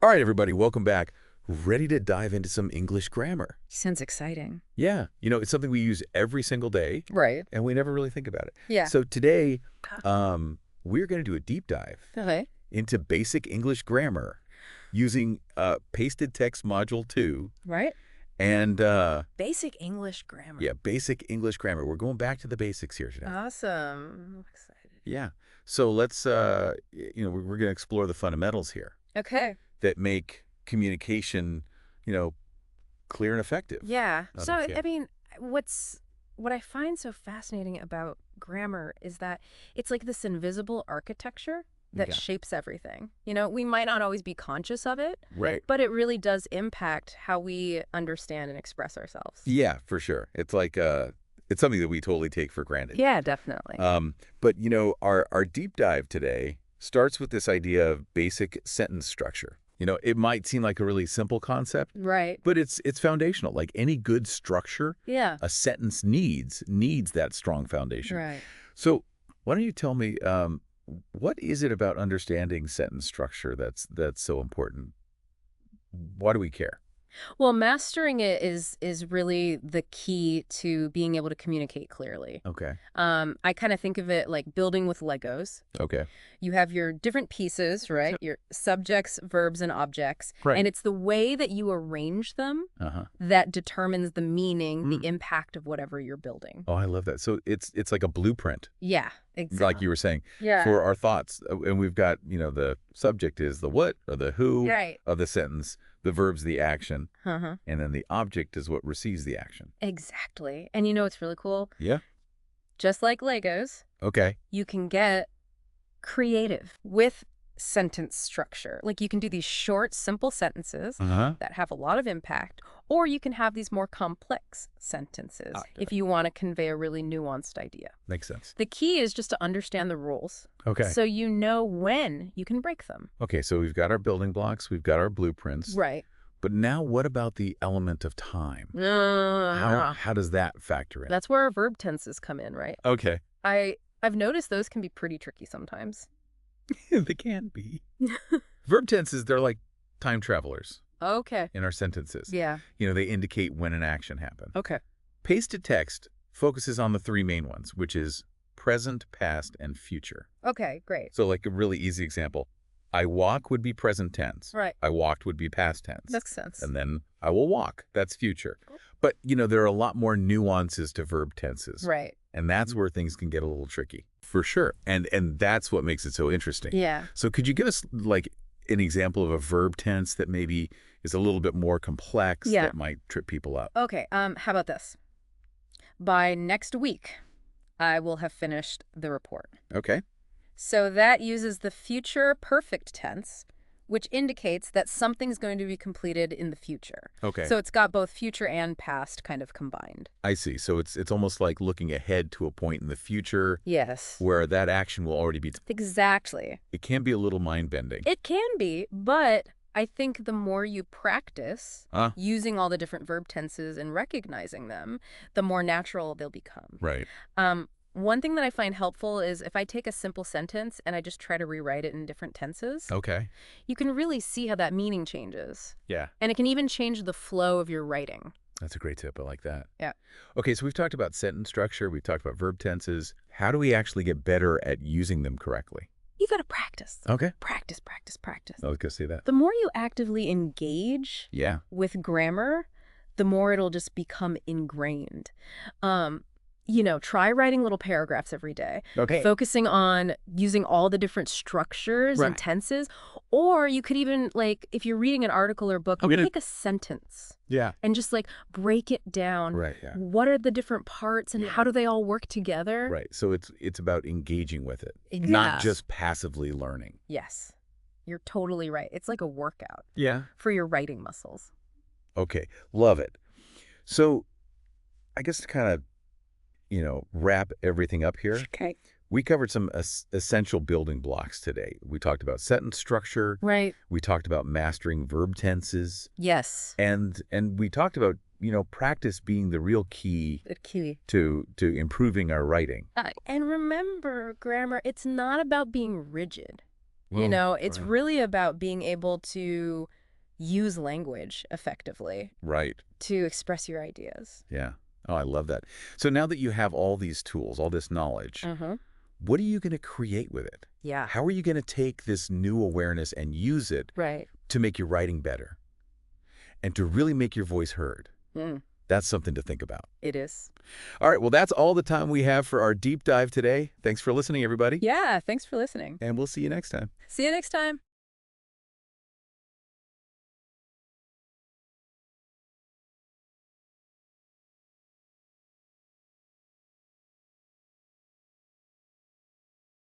All right, everybody, welcome back. Ready to dive into some English grammar. Sounds exciting. Yeah, it's something we use every single day, Right. and we never really think about it. Yeah. So today, we're going to do a deep dive Okay. into basic English grammar using Pasted Text Module 2 Right. and, Basic English grammar. yeah, basic English grammar. We're going back to the basics here today. Awesome. I'm excited. Yeah. So let's, we're going to explore the fundamentals here Okay. that make communication, clear and effective. Yeah. So, Yeah. I mean, what I find so fascinating about grammar is that it's like this invisible architecture that Yeah. shapes everything. We might not always be conscious of it, Right. but it really does impact how we understand and express ourselves. Yeah, for sure. It's like it's something that we totally take for granted. Yeah, definitely. But our deep dive today starts with this idea of basic sentence structure. It might seem like a really simple concept, Right. but it's foundational. Like any good structure, Yeah. a sentence needs that strong foundation. Right. So why don't you tell me what is it about understanding sentence structure that's so important? Why do we care? Well, mastering it is really the key to being able to communicate clearly. Okay. I kind of think of it like building with Legos. Okay. You have your different pieces, right? Your subjects, verbs, and objects. Right. And it's the way that you arrange them that determines the meaning, the impact of whatever you're building. Oh, I love that. So it's like a blueprint, Yeah, exactly. like you were saying, Yeah. for our thoughts. And we've got, the subject is the what or the who Right. of the sentence. The verb's the action. Uh-huh. And then the object is what receives the action. Exactly. And what's really cool? Yeah. Just like Legos, Okay. you can get creative with sentence structure. Like you can do these short, simple sentences that have a lot of impact, or you can have these more complex sentences if you want to convey a really nuanced idea. Makes sense. The key is just to understand the rules. Okay. So you know when you can break them. Okay, so we've got our building blocks, we've got our blueprints. Right. But now what about the element of time? How does that factor in? That's where our verb tenses come in, right? Okay. I've noticed those can be pretty tricky sometimes. They can be. Verb tenses, they're like time travelers Okay. in our sentences. Yeah. They indicate when an action happened. Okay. Pasted text focuses on the three main ones, which is present, past, and future. Okay, great. So like a really easy example, I walk would be present tense. Right. I walked would be past tense. Makes sense. And then I will walk. That's future. But, there are a lot more nuances to verb tenses. Right. And that's where things can get a little tricky, for sure. And that's what makes it so interesting. Yeah. So could you give us like an example of a verb tense that maybe is a little bit more complex that might trip people up? Okay, how about this? By next week, I will have finished the report. Okay. So that uses the future perfect tense, which indicates that something's going to be completed in the future. Okay. So it's got both future and past kind of combined. I see. So it's almost like looking ahead to a point in the future Yes. where that action will already be. Exactly. It can be a little mind-bending. It can be, but I think the more you practice using all the different verb tenses and recognizing them, the more natural they'll become. Right. One thing that I find helpful is if I take a simple sentence and I just try to rewrite it in different tenses, Okay. you can really see how that meaning changes. Yeah. And it can even change the flow of your writing. That's a great tip. I like that. Yeah. Okay, so we've talked about sentence structure. We've talked about verb tenses. How do we actually get better at using them correctly? You got to practice. Okay. Practice, practice, practice. I was going to say that. The more you actively engage Yeah. with grammar, the more it'll just become ingrained. Try writing little paragraphs every day. Okay. Focusing on using all the different structures and tenses. Or you could even, like, if you're reading an article or book, take a sentence. Yeah. And just, like, break it down. Right, yeah. What are the different parts and how do they all work together? Right. So it's about engaging with it, Exactly. not just passively learning. Yes. You're totally right. It's like a workout Yeah. for your writing muscles. Okay. Love it. So I guess to kind of, wrap everything up here. Okay. We covered some essential building blocks today. We talked about sentence structure. Right. We talked about mastering verb tenses. Yes. And we talked about, practice being the real key The key. to improving our writing. And remember, grammar, it's not about being rigid. Oh, It's really about being able to use language effectively right. to express your ideas. Yeah. Oh, I love that. So now that you have all these tools, all this knowledge, what are you going to create with it? Yeah. How are you going to take this new awareness and use it Right. to make your writing better and to really make your voice heard? Mm, That's something to think about. it is. All right, well, that's all the time we have for our deep dive today. Thanks for listening, everybody, Yeah, thanks for listening. and we'll see you next time. See you next time.